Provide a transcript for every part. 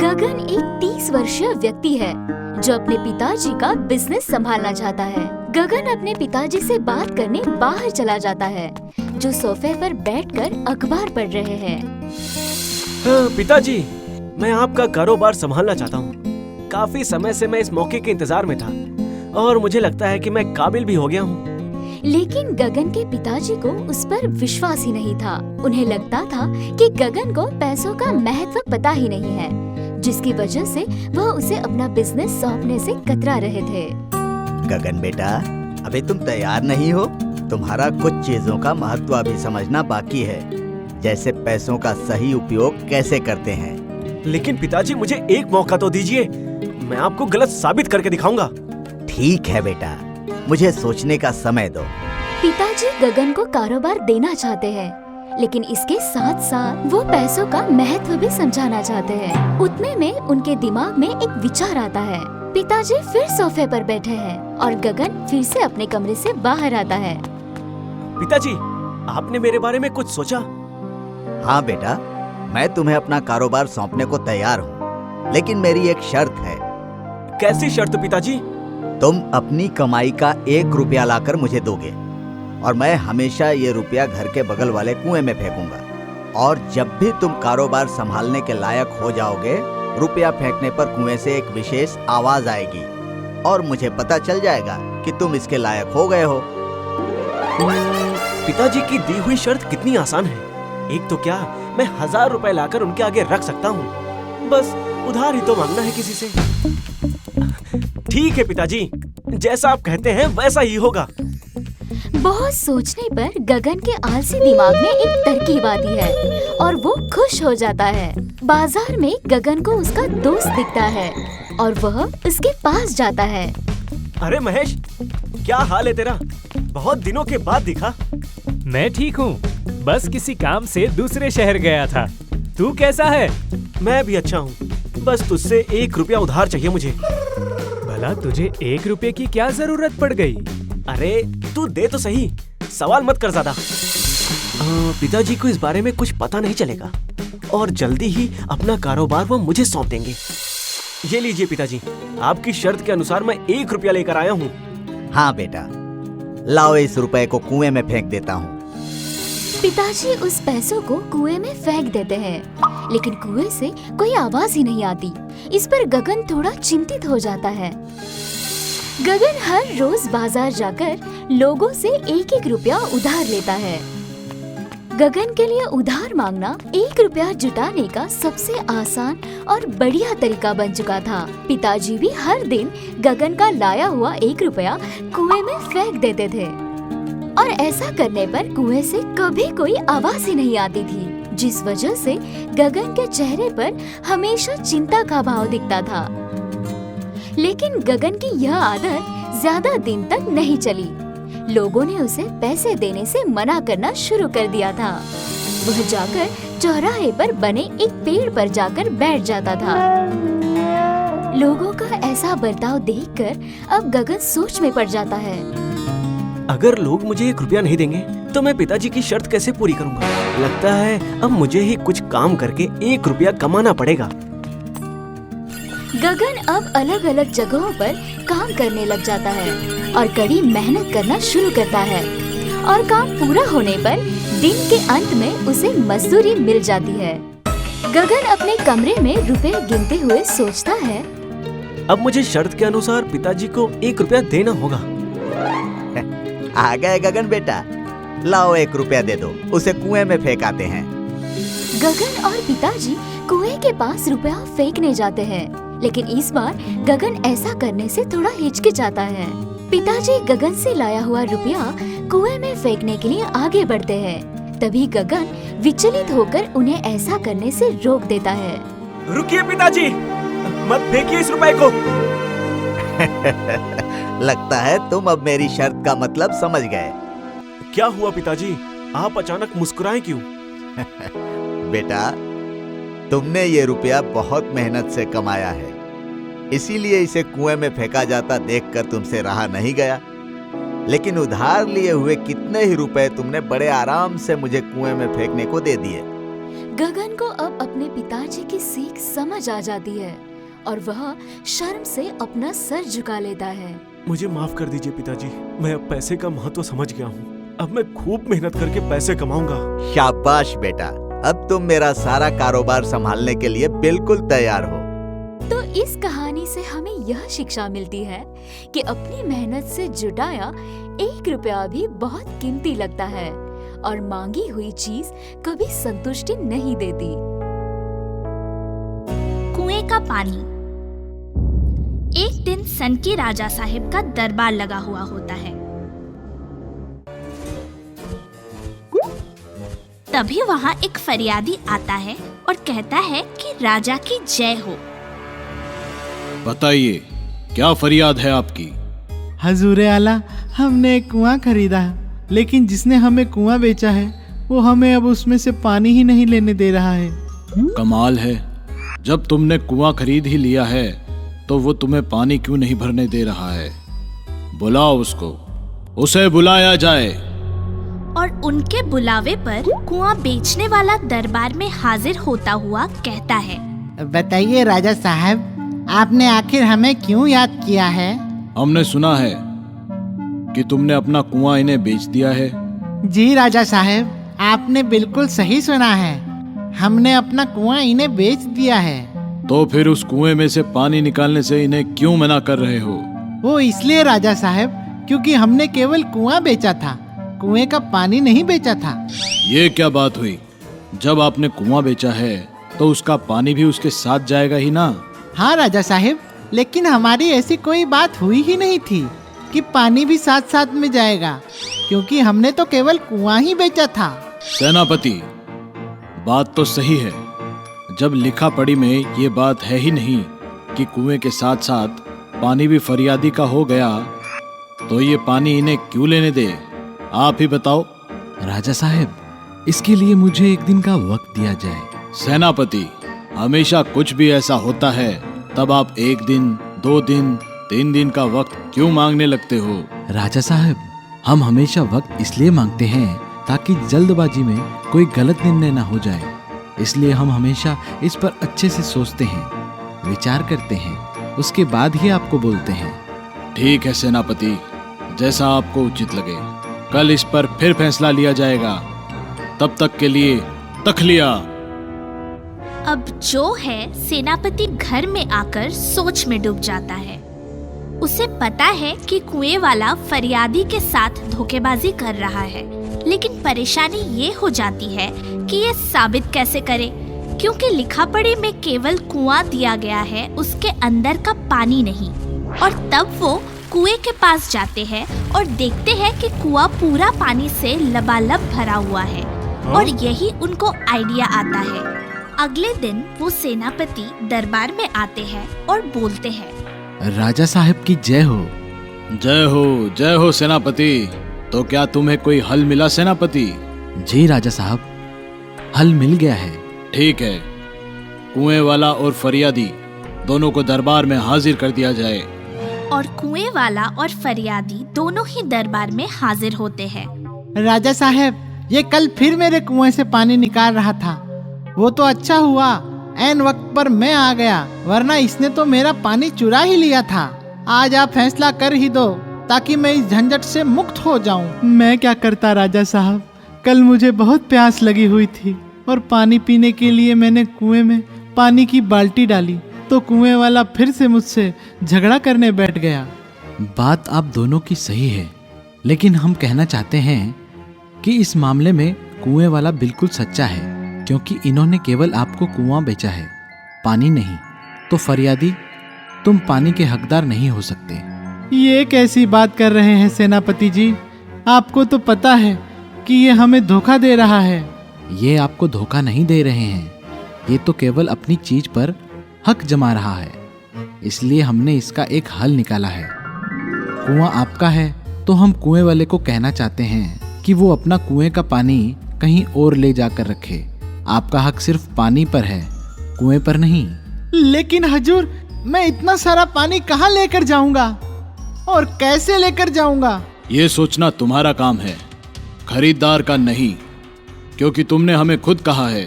गगन एक 30 वर्षीय व्यक्ति है जो अपने पिताजी का बिजनेस संभालना चाहता है। गगन अपने पिताजी से बात करने बाहर चला जाता है, जो सोफे पर बैठकर अखबार पढ़ रहे हैं। पिताजी, मैं आपका कारोबार संभालना चाहता हूँ। काफी समय से मैं इस मौके के इंतजार में था और मुझे लगता है कि मैं काबिल भी हो गया हूँ। लेकिन गगन के पिताजी को उस पर विश्वास ही नहीं था। उन्हें लगता था कि गगन को पैसों का महत्व पता ही नहीं है, जिसकी वजह से वह उसे अपना बिजनेस सौंपने से कतरा रहे थे। गगन बेटा, अभी तुम तैयार नहीं हो। तुम्हारा कुछ चीजों का महत्व अभी समझना बाकी है, जैसे पैसों का सही उपयोग कैसे करते हैं। लेकिन पिताजी, मुझे एक मौका तो दीजिए, मैं आपको गलत साबित करके दिखाऊंगा। ठीक है बेटा, मुझे सोचने का समय दो। पिताजी गगन को कारोबार देना चाहते हैं, लेकिन इसके साथ साथ वो पैसों का महत्व भी समझाना चाहते हैं। उतने में उनके दिमाग में एक विचार आता है। पिताजी फिर सोफे पर बैठे हैं और गगन फिर से अपने कमरे से बाहर आता है। पिताजी, आपने मेरे बारे में कुछ सोचा? हाँ बेटा, मैं तुम्हें अपना कारोबार सौंपने को तैयार हूँ, लेकिन मेरी एक शर्त है। कैसी शर्त पिताजी? तुम अपनी कमाई का 1 रुपया लाकर मुझे दोगे और मैं हमेशा ये रुपया घर के बगल वाले कुएं में फेंकूंगा। और जब भी तुम कारोबार संभालने के लायक हो जाओगे, रुपया फेंकने पर कुएं से एक विशेष आवाज आएगी और मुझे पता चल जाएगा कि तुम इसके लायक हो गए हो। पिताजी की दी हुई शर्त कितनी आसान है। एक तो क्या, मैं 1000 रुपए लाकर उनके आगे रख सकता हूँ। बस उधार ही तो मांगना है किसी से। ठीक है पिताजी, जैसा आप कहते हैं वैसा ही होगा। बहुत सोचने पर गगन के आलसी दिमाग में एक तरकीब आती है और वो खुश हो जाता है। बाजार में गगन को उसका दोस्त दिखता है और वह उसके पास जाता है। अरे महेश, क्या हाल है तेरा? बहुत दिनों के बाद दिखा। मैं ठीक हूँ, बस किसी काम से दूसरे शहर गया था। तू कैसा है? मैं भी अच्छा हूँ, बस तुझसे 1 रुपया उधार चाहिए मुझे। भला तुझे 1 रुपये की क्या जरूरत पड़ गई? अरे तू दे तो सही, सवाल मत कर ज्यादा। पिताजी को इस बारे में कुछ पता नहीं चलेगा और जल्दी ही अपना कारोबार वो मुझे सौंप देंगे। ये लीजिए पिताजी, आपकी शर्त के अनुसार मैं 1 रुपया लेकर आया हूँ। हाँ बेटा, लाओ इस रुपए को कुएं में फेंक देता हूँ। पिताजी उस पैसों को कुएं में फेंक देते हैं, लेकिन कुएं से कोई आवाज ही नहीं आती। इस पर गगन थोड़ा चिंतित हो जाता है। गगन हर रोज बाजार जाकर लोगों से 1-1 रुपया उधार लेता है। गगन के लिए उधार मांगना 1 रुपया जुटाने का सबसे आसान और बढ़िया तरीका बन चुका था। पिताजी भी हर दिन गगन का लाया हुआ 1 रुपया कुएं में फेंक देते थे और ऐसा करने पर कुएं से कभी कोई आवाज ही नहीं आती थी, जिस वजह से गगन के चेहरे पर हमेशा चिंता का भाव दिखता था। लेकिन गगन की यह आदत ज्यादा दिन तक नहीं चली। लोगों ने उसे पैसे देने से मना करना शुरू कर दिया था। वह जाकर चौराहे पर बने एक पेड़ पर जाकर बैठ जाता था। लोगों का ऐसा बर्ताव देखकर अब गगन सोच में पड़ जाता है। अगर लोग मुझे 1 रुपया नहीं देंगे तो मैं पिताजी की शर्त कैसे पूरी करूँगा? लगता है अब मुझे ही कुछ काम करके 1 रुपया कमाना पड़ेगा। गगन अब अलग अलग जगहों पर काम करने लग जाता है और कड़ी मेहनत करना शुरू करता है और काम पूरा होने पर दिन के अंत में उसे मजदूरी मिल जाती है। गगन अपने कमरे में रुपए गिनते हुए सोचता है, अब मुझे शर्त के अनुसार पिताजी को 1 रुपया देना होगा। आ गए गगन बेटा, लाओ 1 रुपया दे दो, उसे कुएं में फेंक आते हैं। गगन और पिताजी कुएं के पास रुपया फेंकने जाते हैं, लेकिन इस बार गगन ऐसा करने से थोड़ा हिचकिचाता है। पिताजी गगन से लाया हुआ रुपया कुएं में फेंकने के लिए आगे बढ़ते हैं। तभी गगन विचलित होकर उन्हें ऐसा करने से रोक देता है। रुकिए पिताजी, मत फेंकिए इस रुपए को। लगता है तुम अब मेरी शर्त का मतलब समझ गए। क्या हुआ पिताजी, आप अचानक मुस्कुराए क्यों? बेटा, तुमने ये रुपया बहुत मेहनत से कमाया है, इसीलिए इसे कुएं में फेंका जाता देखकर तुमसे रहा नहीं गया। लेकिन उधार लिए हुए कितने ही रुपए तुमने बड़े आराम से मुझे कुएं में फेंकने को दे दिए। गगन को अब अपने पिताजी की सीख समझ आ जाती है और वह शर्म से अपना सर झुका लेता है। मुझे माफ कर दीजिए पिताजी, मैं अब पैसे का महत्व समझ गया हूँ। अब मैं खूब मेहनत करके पैसे कमाऊंगा। शाबाश बेटा, अब तुम मेरा सारा कारोबार संभालने के लिए बिल्कुल तैयार हो। तो इस कहानी से हमें यह शिक्षा मिलती है कि अपनी मेहनत से जुटाया 1 रुपया भी बहुत कीमती लगता है और मांगी हुई चीज कभी संतुष्टि नहीं देती। कुएं का पानी। एक दिन सनकी राजा साहिब का दरबार लगा हुआ होता है। तभी वहाँ एक फरियादी आता है और कहता है कि राजा की जय हो। बताइए, क्या फरियाद है आपकी? हजूर आला, हमने एक कुआं खरीदा है, लेकिन जिसने हमें कुआं बेचा है वो हमें अब उसमें से पानी ही नहीं लेने दे रहा है। कमाल है, जब तुमने कुआं खरीद ही लिया है तो वो तुम्हें पानी क्यों नहीं भरने दे रहा है? बुलाओ उसको, उसे बुलाया जाए। और उनके बुलावे पर कुआं बेचने वाला दरबार में हाजिर होता हुआ कहता है, बताइए राजा साहब, आपने आखिर हमें क्यों याद किया है? हमने सुना है कि तुमने अपना कुआं इन्हें बेच दिया है। जी राजा साहब, आपने बिल्कुल सही सुना है, हमने अपना कुआं इन्हें बेच दिया है। तो फिर उस कुएं में से पानी निकालने से इन्हें क्यों मना कर रहे हो? वो इसलिए राजा साहब, क्योंकि हमने केवल कुआं बेचा था, कुएं का पानी नहीं बेचा था। ये क्या बात हुई? जब आपने कुआं बेचा है तो उसका पानी भी उसके साथ जाएगा ही ना? हाँ राजा साहब, लेकिन हमारी ऐसी कोई बात हुई ही नहीं थी कि पानी भी साथ साथ में जाएगा, क्योंकि हमने तो केवल कुआं ही बेचा था। सेनापति, बात तो सही है, जब लिखा पढ़ी में ये बात है ही नहीं कि कुएं के साथ साथ पानी भी फरियादी का हो गया, तो ये पानी इन्हें क्यों लेने दे? आप ही बताओ। राजा साहब, इसके लिए मुझे एक दिन का वक्त दिया जाए। सेनापति, हमेशा कुछ भी ऐसा होता है तब आप 1 दिन, 2 दिन, 3 दिन का वक्त क्यों मांगने लगते हो? राजा साहब, हम हमेशा वक्त इसलिए मांगते हैं ताकि जल्दबाजी में कोई गलत निर्णय ना हो जाए। इसलिए हम हमेशा इस पर अच्छे से सोचते हैं, विचार करते हैं, उसके बाद ही आपको बोलते हैं। ठीक है सेनापति, जैसा आपको उचित लगे। कल इस पर फिर फैसला लिया जाएगा। तब तक के लिए तखलिया। अब जो है सेनापति घर में आकर सोच में डूब जाता है। उसे पता है कि कुएं वाला फरियादी के साथ धोखेबाजी कर रहा है, लेकिन परेशानी ये हो जाती है कि ये साबित कैसे करे, क्योंकि लिखा पढ़ी में केवल कुआं दिया गया है, उसके अंदर का पानी नहीं। और तब वो कुएं के पास जाते हैं और देखते हैं कि कुआं पूरा पानी से लबालब भरा हुआ है। और यही उनको आइडिया आता है। अगले दिन वो सेनापति दरबार में आते हैं और बोलते हैं, राजा साहब की जय हो। जय हो, जय हो सेनापति। तो क्या तुम्हें कोई हल मिला सेनापति? जी राजा साहब, हल मिल गया है। ठीक है, कुएं वाला और फरियादी दोनों को दरबार में हाजिर कर दिया जाए। और कुएं वाला और फरियादी दोनों ही दरबार में हाजिर होते हैं। राजा साहब, ये कल फिर मेरे कुएं से पानी निकाल रहा था। वो तो अच्छा हुआ ऐन वक्त पर मैं आ गया, वरना इसने तो मेरा पानी चुरा ही लिया था। आज आप फैसला कर ही दो ताकि मैं इस झंझट से मुक्त हो जाऊं। मैं क्या करता राजा साहब, कल मुझे बहुत प्यास लगी हुई थी और पानी पीने के लिए मैंने कुएं में पानी की बाल्टी डाली तो कुएं वाला फिर से मुझसे झगड़ा करने बैठ गया। बात आप दोनों की सही है, लेकिन हम कहना चाहते हैं कि इस मामले में कुएं वाला बिल्कुल सच्चा है, क्योंकि इन्होंने केवल आपको कुआं बेचा है, पानी नहीं। तो फरियादी, तुम पानी के हकदार नहीं हो सकते। ये कैसी बात कर रहे हैं सेनापति जी? आपको तो पता है कि ये हमें धोखा दे रहा है। ये आपको धोखा नहीं दे रहे हैं, ये तो केवल अपनी चीज पर हक जमा रहा है। इसलिए हमने इसका एक हल निकाला है। कुआं आपका है तो हम कुएं वाले को कहना चाहते हैं कि वो अपना कुएं का पानी कहीं और ले जाकर रखे। आपका हक सिर्फ पानी पर है, कुएं पर नहीं। लेकिन हजूर, मैं इतना सारा पानी कहाँ लेकर जाऊंगा और कैसे लेकर जाऊंगा? ये सोचना तुम्हारा काम है, खरीदार का नहीं। क्योंकि तुमने हमें खुद कहा है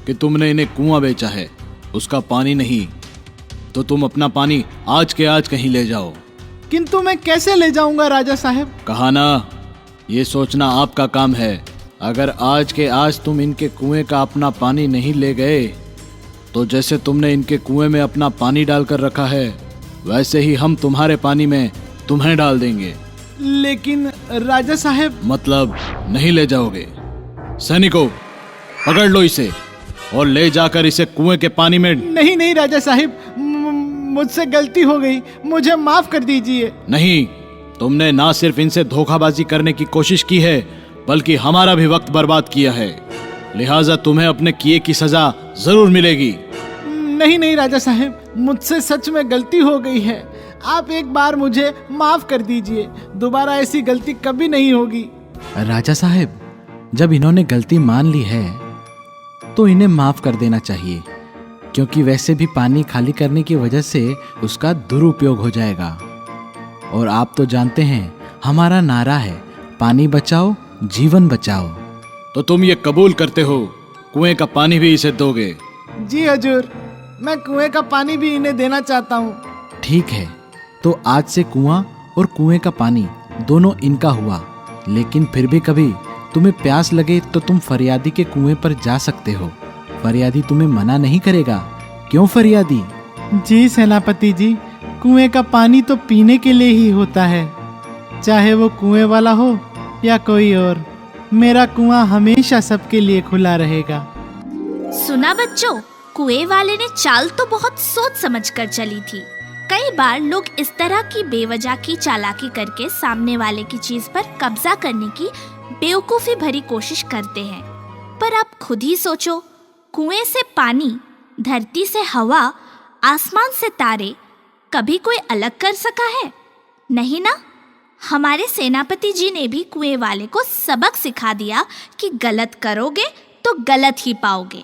कि तुमने इन्हें कुआं बेचा है, उसका पानी नहीं। तो तुम अपना पानी आज के आज कहीं ले जाओ। किंतु मैं कैसे ले जाऊंगा राजा साहब? कहा ना, ये सोचना आपका काम है। अगर आज के आज तुम इनके कुएं का अपना पानी नहीं ले गए तो जैसे तुमने इनके कुएं में अपना पानी डालकर रखा है वैसे ही हम तुम्हारे पानी में तुम्हें डाल देंगे। लेकिन राजा साहब। मतलब नहीं ले जाओगे? सैनिकों, पकड़ लो इसे और ले जाकर इसे कुएं के पानी में। नहीं नहीं राजा साहब, मुझसे गलती हो गई, मुझे माफ कर दीजिए। नहीं, तुमने ना सिर्फ इनसे धोखाबाजी करने की कोशिश की है बल्कि हमारा भी वक्त बर्बाद किया है, लिहाजा तुम्हें अपने किए की सजा जरूर मिलेगी। नहीं नहीं राजा साहब, मुझसे सच में गलती हो गई है। आप एक बार मुझे माफ कर दीजिए, दोबारा ऐसी गलती कभी नहीं होगी। राजा साहब, जब इन्होंने गलती मान ली है तो इन्हें माफ कर देना चाहिए, क्योंकि वैसे भी पानी खाली करने की वजह से उसका दुरुपयोग हो जाएगा। और आप तो जानते हैं हमारा नारा है, पानी बचाओ जीवन बचाओ। तो तुम ये कबूल करते हो, कुएं का पानी भी इसे दोगे? जी हजूर, मैं कुएं का पानी भी इन्हें देना चाहता हूँ। ठीक है, तो आज से कुआं और कुएं का पानी दोनों इनका हुआ। लेकिन फिर भी कभी तुम्हें प्यास लगे तो तुम फरियादी के कुएं पर जा सकते हो। फरियादी तुम्हें मना नहीं करेगा। क्यों फरियादी? जी सेनापति जी, कुएं का पानी तो पीने के लिए ही होता है, चाहे वो कुएं वाला हो या कोई और। मेरा कुआं हमेशा सबके लिए खुला रहेगा। सुना बच्चों, कुएं वाले ने चाल तो बहुत सोच समझ कर चली थी। कई बार लोग इस तरह की बेवजह की चालाकी करके सामने वाले की चीज पर कब्जा करने की बेवकूफी भरी कोशिश करते हैं। पर आप खुद ही सोचो, कुएं से पानी, धरती से हवा, आसमान से तारे कभी कोई अलग कर सका है? नहीं ना। हमारे सेनापति जी ने भी कुएं वाले को सबक सिखा दिया कि गलत करोगे तो गलत ही पाओगे।